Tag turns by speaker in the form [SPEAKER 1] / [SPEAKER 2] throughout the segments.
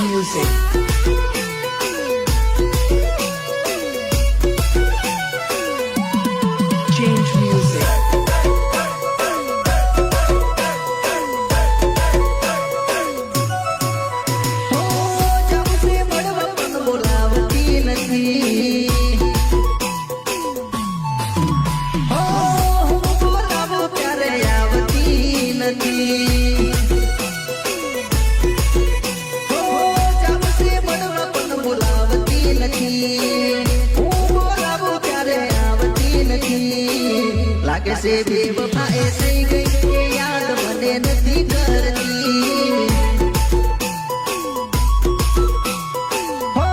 [SPEAKER 1] music. Change music.
[SPEAKER 2] लागे से बेवफा ऐसे गई के याद बने नहीं करती हो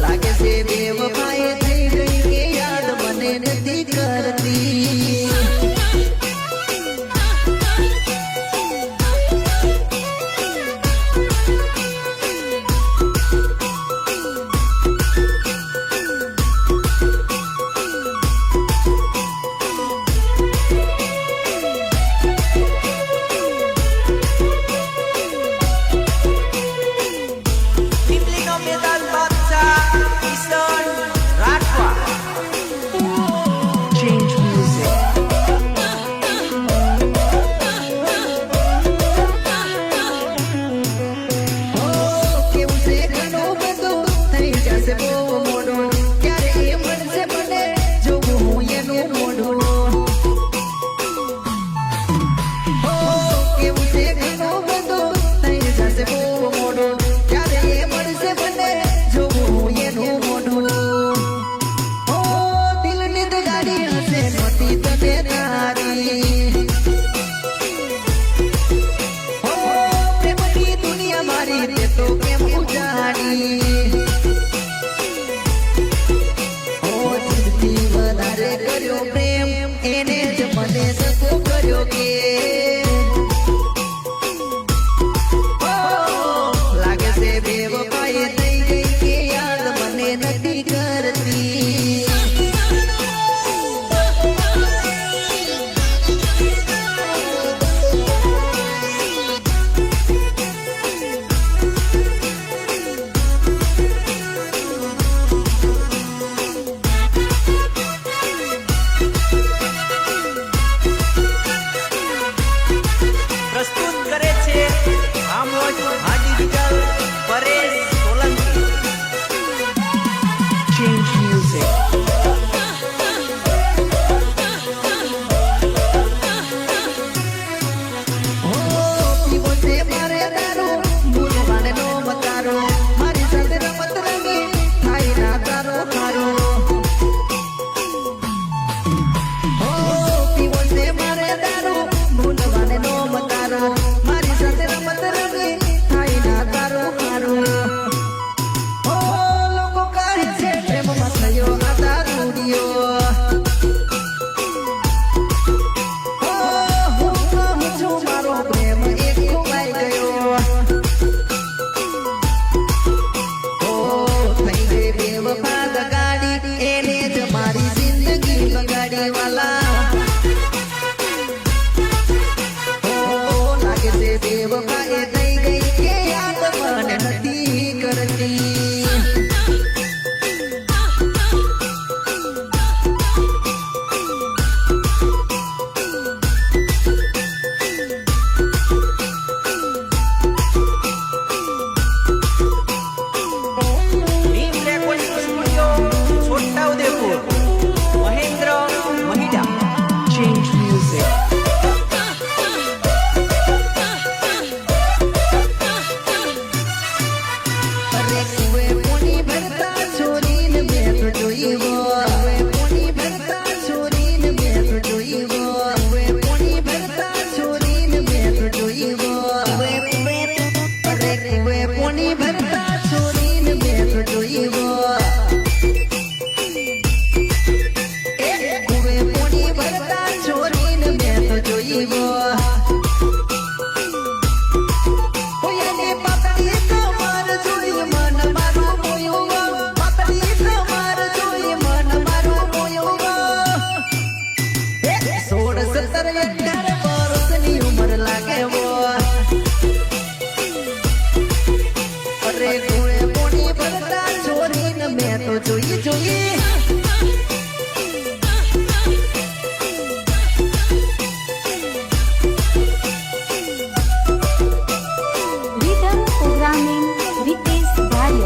[SPEAKER 2] लागे से बेवफा ऐसे गई के याद बने नहीं करती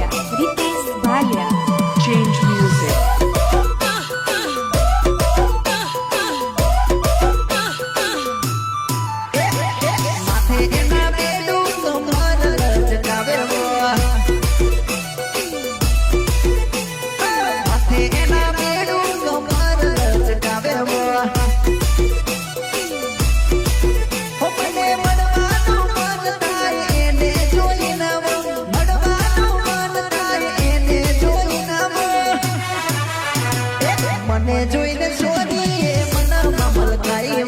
[SPEAKER 1] ભાલિયા રીતેશ ભાલિયા
[SPEAKER 3] Change music.
[SPEAKER 2] માથે એના બેડું કમર લચકાવે માથે એના બેડું કમર લચકાવે મને મળવાનું મન થાય એને જોઈને મળવાનું મન થાય એને જોઈને મને જોઈને છોડીએ મનમાં મલકાય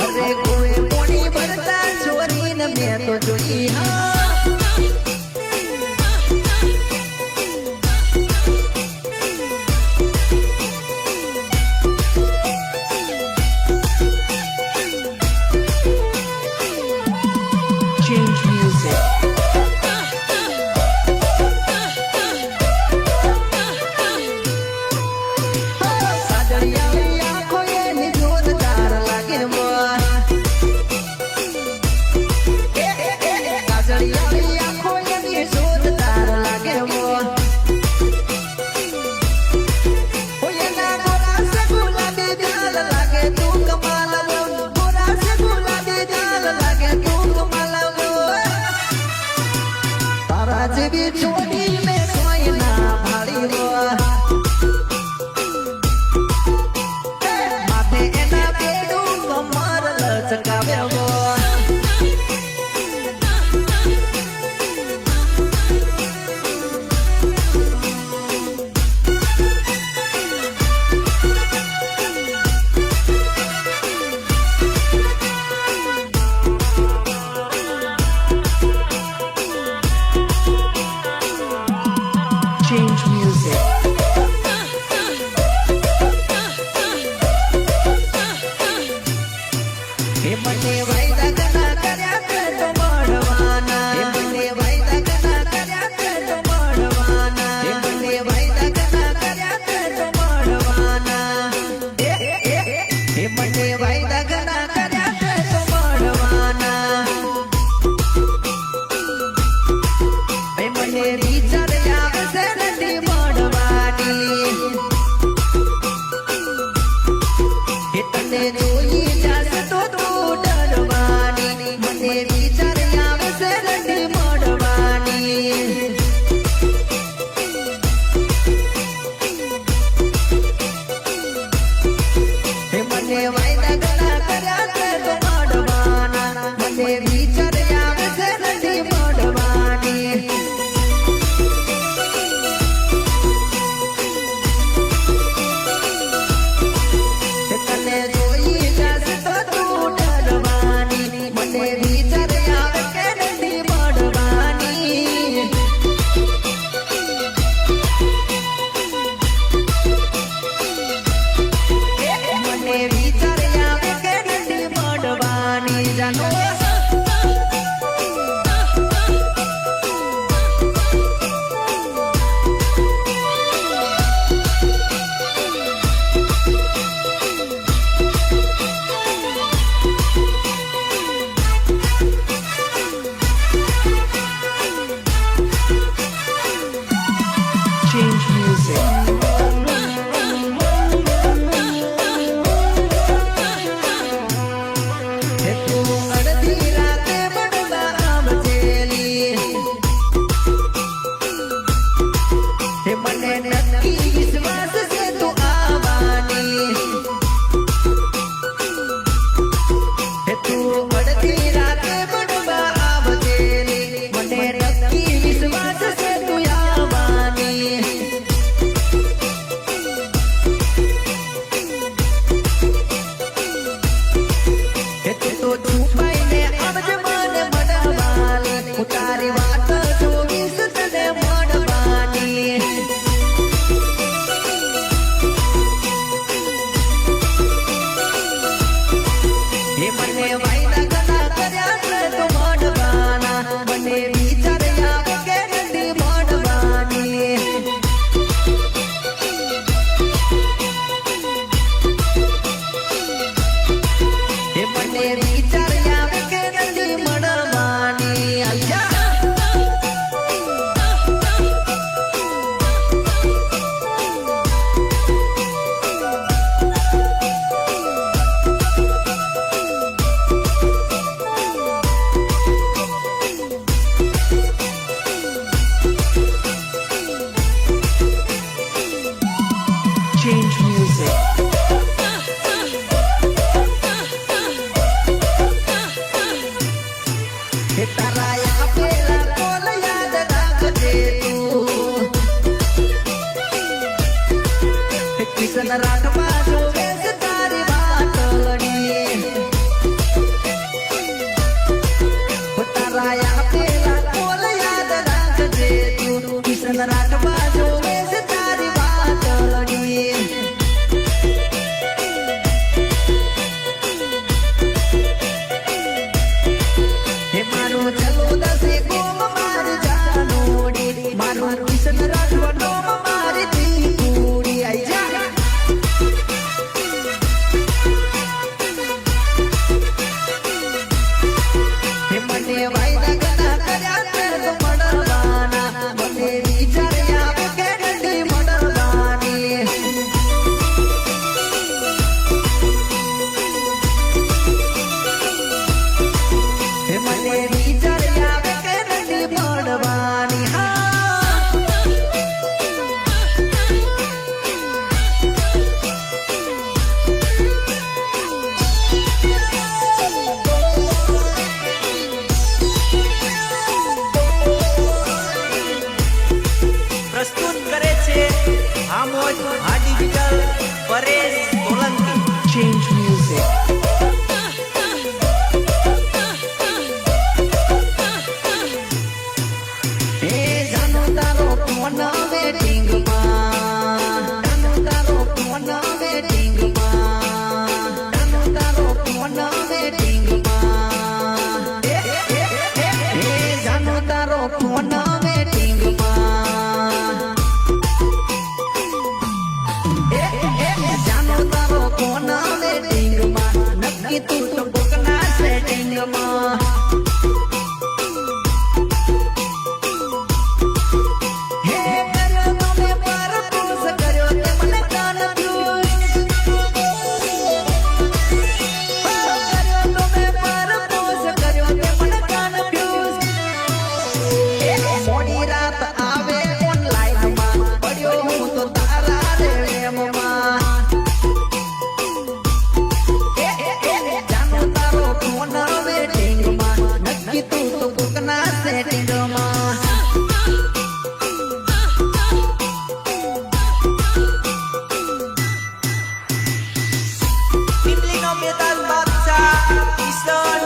[SPEAKER 2] અરે કોઈ કોણી ભરતા છોરીને મેં તો જોઈ
[SPEAKER 3] Change music.
[SPEAKER 2] સાજળિયાની આંખો એની જોરદાર લાગે સાજળિયાની આંખો એની જોરદાર લાગે એના ગોરા સે ગુલાબી ગાલ લાગે તું કમાલ ગોરા સે ગુલાબી ગાલ લાગે તું કમાલ તારા જેવી જોડી મેં કોઈ ના ભાળી માથે એના બેડું કમર લચકાવે
[SPEAKER 3] Change music.
[SPEAKER 2] એ મને વાયદા હે તારા આપેલા કોલ યાદ રાખજે તું હે કિશન રાઠવા જોવે છે તારી વાતડી હો તારા આપેલા કોલ યાદ રાખજે તું કિશન રાઠવા જોવે છે તારી વાતડી હે મારો ચલો દસે ગોમ મારી જાનોડી મારો કિશન રાઠવા નોમ મારી દીકુડી આઈ જા હે મને વાયદા ઘણા કર્યા છે તો મળવાના મને વિચાર આવે કે નથી મળવાની હે મને વિચાર આવે કે નથી મળવાની
[SPEAKER 4] પ્રસ્તુત કરે છે આમોદ આ digital Paresh Solanki.
[SPEAKER 3] Change music.
[SPEAKER 2] હે જાનો તારો ફોન વેટિંગમાં જાનો તારો ફોન વેટિંગમાં જાનો તારો ફોન વેટિંગમાં હે જાનો તારો ફોન વેટિંગમાં જાનો તારો ફોન વેટિંગમાં નક્કી તું તો બુકના સેટિંગમાં હે કર્યો તમે પરપોસ કર્યો તે મને કન્ફ્યુઝ કર્યો તમે પરપોસ કર્યો તે મને કન્ફ્યુઝ મોડી રાત આવે ઓનલાઈનમાં પડ્યો હું તો તારા રેમમાં જાનો તારો ફોન વેટિંગમાં નક્કી તું તો બુકના સેટિંગમાં
[SPEAKER 4] પિપલીનો બેતાલ બાદશાહ કિશન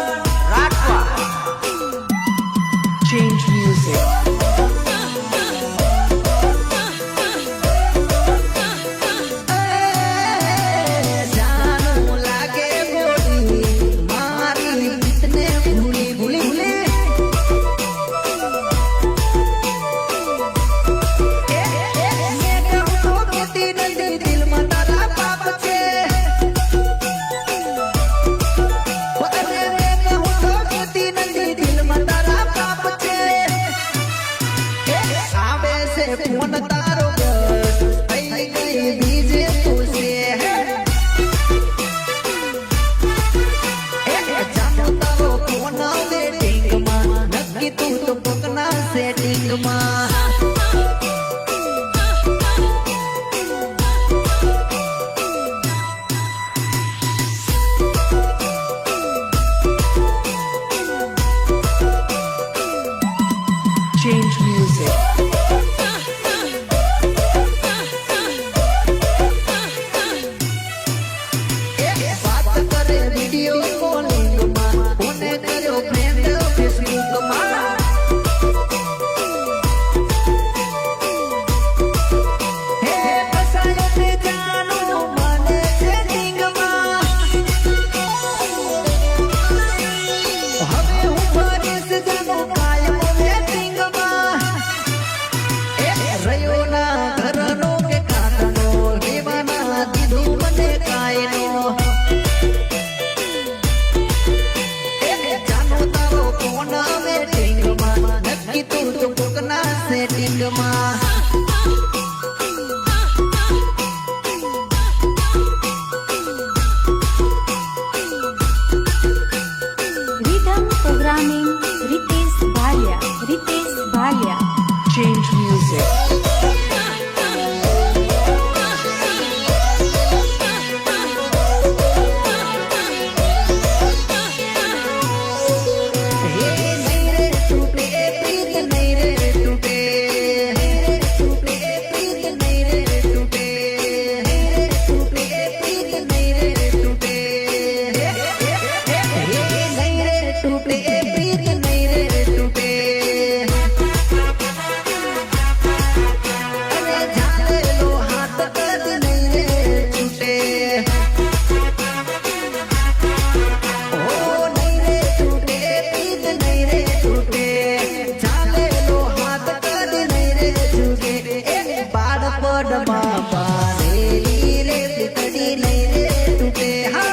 [SPEAKER 4] રાઠવા.
[SPEAKER 3] Change music.
[SPEAKER 2] જાનું લાગે ગોળી મારી ગીતને ભૂલી ભૂલી ભૂલી મેં કહું તો કેતી નથી દિલમાં તારા પાપ છે અરે મેં કહું તો કેતી નથી દિલમાં તારા પાપ છે આવે છે ફોન તારો બસ થઈ ગઈ બીજે તું છે જાનો તારો ફોન વેટિંગમાં નક્કી તું તો બુકના સેટિંગમાં
[SPEAKER 3] Change music.
[SPEAKER 2] વાત કરે વિડિયો કોલિંગમાં કોને કર્યો ફ્રેન્ડ ફેસબુકમાં હે ફસાયો તે જાનો મને સેટિંગમાં હવે હું ફરીશ જાનો કાયમ વેટિંગમાં રહ્યો ના ઘરનો કે કાકનો દેવાના દીધું મને કાયનો જાનો તારો ફોન વેટિંગમાં નક્કી તું તો બુકના સેટિંગમાં
[SPEAKER 1] Rhythm programming Ritesh Bhalia. Ritesh Bhalia.
[SPEAKER 3] Change music.
[SPEAKER 2] હે તૂટે એ પ્રીત નહીં રે તૂટે અને ઝાલેલો હાથ કદી નહીં રે છૂટે ઓ નહીં રે તૂટે પ્રીત નહીં રે તૂટે ઝાલેલો હાથ કદી નહીં રે છૂટે એ બાળપણમાં બારેલી રે કદી નહીં રે તૂટે હા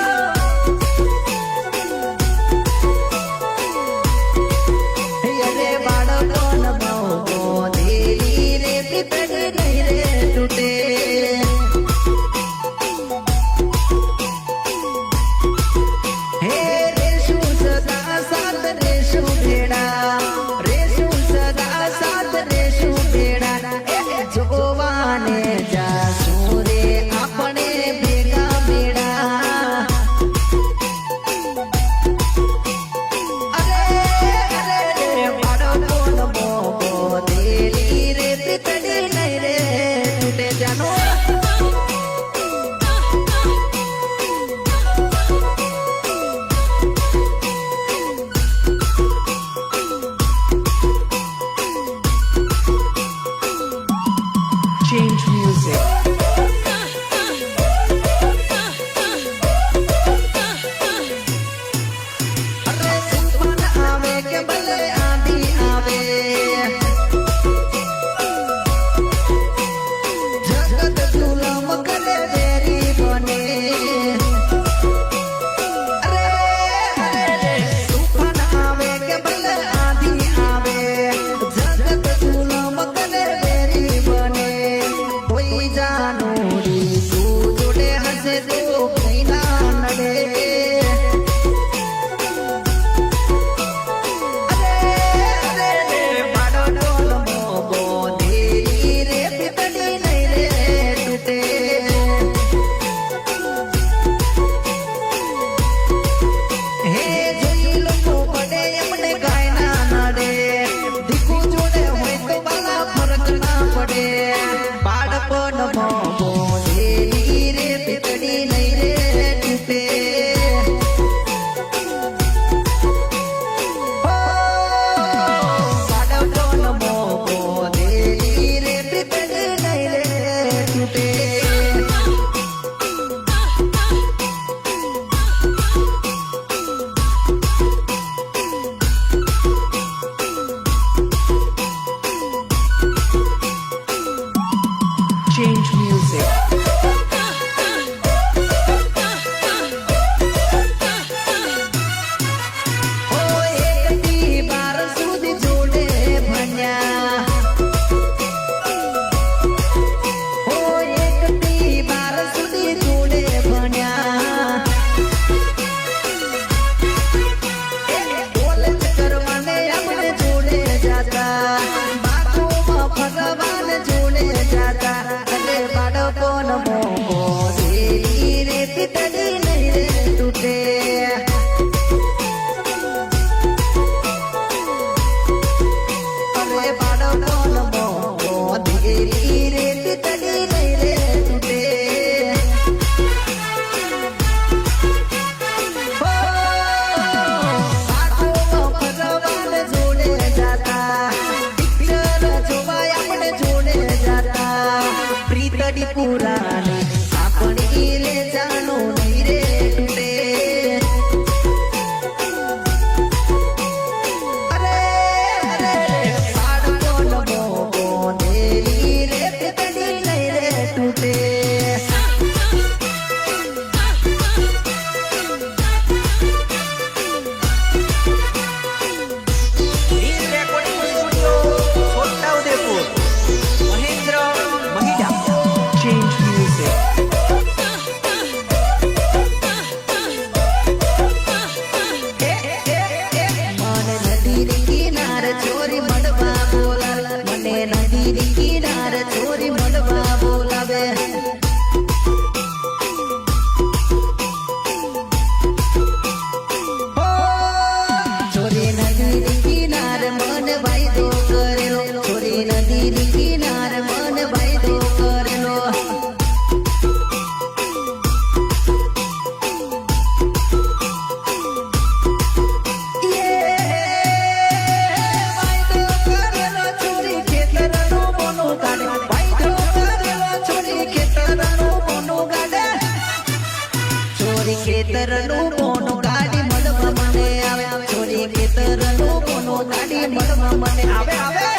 [SPEAKER 2] ખેતરનો કોનો ગાડી મળવા મને આવે આવે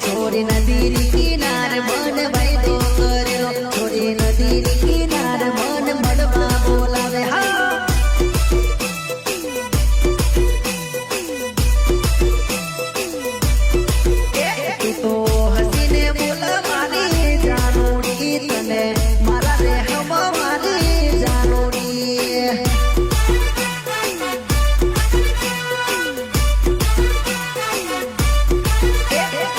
[SPEAKER 2] છોરી નદી કિનારે મન વાયદો કરેલો છોરી નદી કિનારે મન મળવા બોલાવે હા તું તો હસીને બોલ મારી જાનુડી તને મારા રે હમ મારી જાનુડી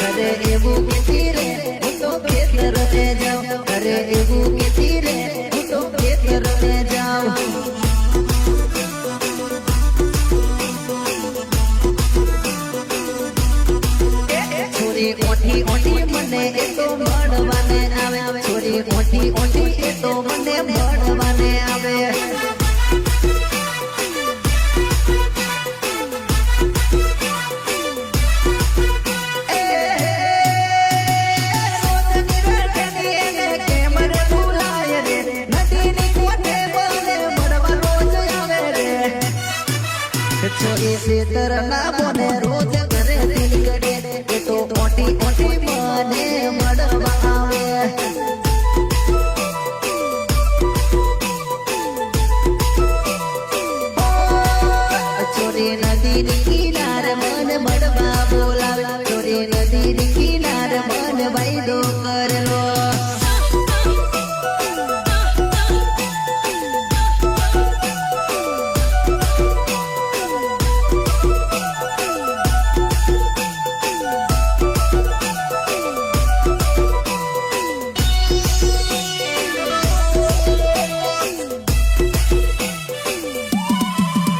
[SPEAKER 2] અરે એવું કેતી રે હું તો ખેતર ને જાઉં અરે એવું કેતી રે હું તો ખેતર ને જાઉં છોરી ઓઠી ઓઠી મને એ તો મળવાને આવે છોરી ઓઠી ઓઠી એ તો મને મળવાને આવે ખેતર ના બોને રોજ ઘરે નીકળે એ તો ઓટી ઓટી મને મળવા આવે છોરી નદી કિનારે મન મળવા બોલાવે છોરી નદી કિનારે મન વાયદો કરેલો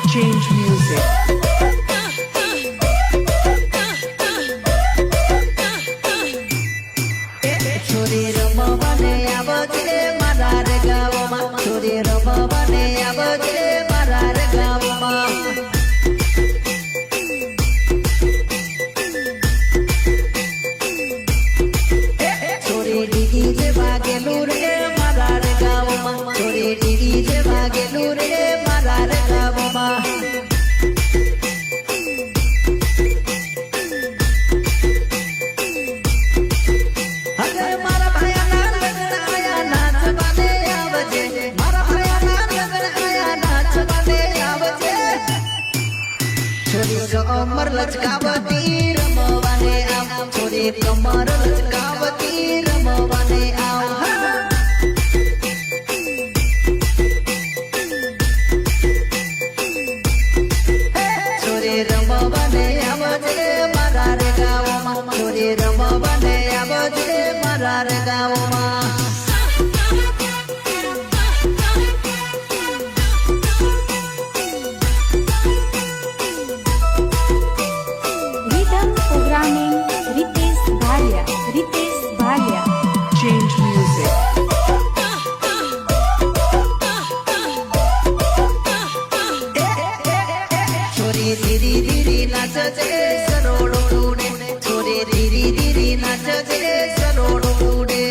[SPEAKER 3] Change music.
[SPEAKER 2] છોરી રમવાને આવજે મારા રે ગામમાં છોરી રમવાને આવજે મારા રે ગામમાં છોરી દીદી જે વાગેલું રે મારા રે ગામમાં છોરી દીદી જે વાગેલું રે મારા રે ગામમાં અરે મારા ભાયાના લગ્ન આયા નાચવાને આવજે મારા ભાયાના લગ્ન આયા નાચવાને આવજે છોરી કમર લચકાવતી રમવાને આવ છોરી કમર લચકાવતી રમવાને આવ છોરી રમવાને આવજે મારા રે ગામમાં છોરી રમવાને આવજે મારા રે ગામમાં
[SPEAKER 1] Rhythm programming Ritesh Bhalia. Ritesh Bhalia.
[SPEAKER 3] Change music.
[SPEAKER 2] છોરી ધીરી ધીરી નાચજે સરોડો ઉડે છોરી ધીરી ધીરી નાચજે સરોડો ઉડે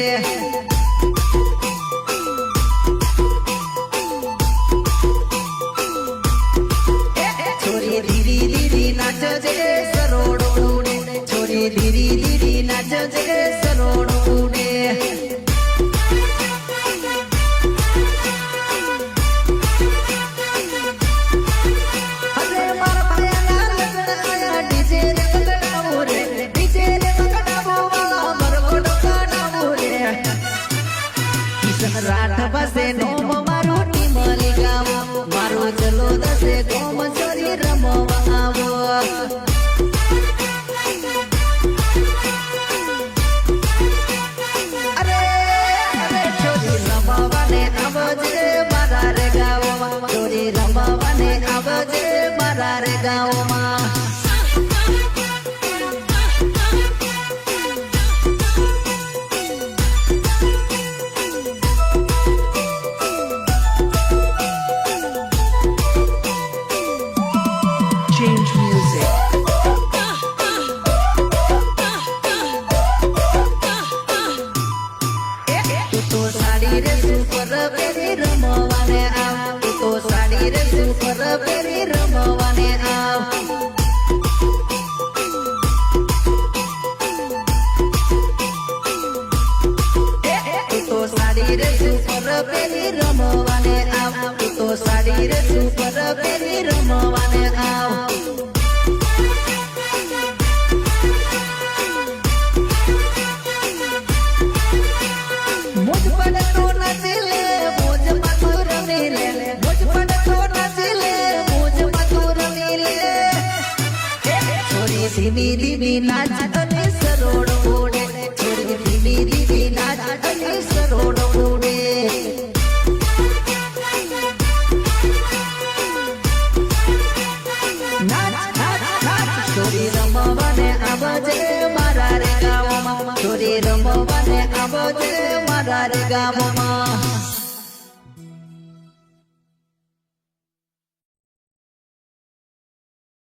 [SPEAKER 2] છોરી ધીરી ધીરી નાચજે સરોડો ઉડે છોરી ધીરી ધીરી નાચજે સરોડો ઉડે અરે મારા ભાયાના લગ્ન આયા ડીજે રે કડાવો રે ડીજે રે કડાવો વાળા મરગોડ કડાવો રે કિશન રાઠ બસે નોમ મારો ટીમલી ગાવો મારો ચલો દસે ગોમ ચોરી રમવા આવો અરે અરે છોરી રમવાને આવજે મારા રે ગાવમાં છોરી રમવાને આવજે મારા રે ગાવમાં ધીમી ધીમી નાચ અને સરોડ ઓડે છોરી ધીમી ધીમી નાચ અને સરોડ ઓડે નાચ નાચ નાચ છોરી રમવાને આવજે મારા રે ગામમાં છોરી રમવાને આવજે મારા રે ગામમાં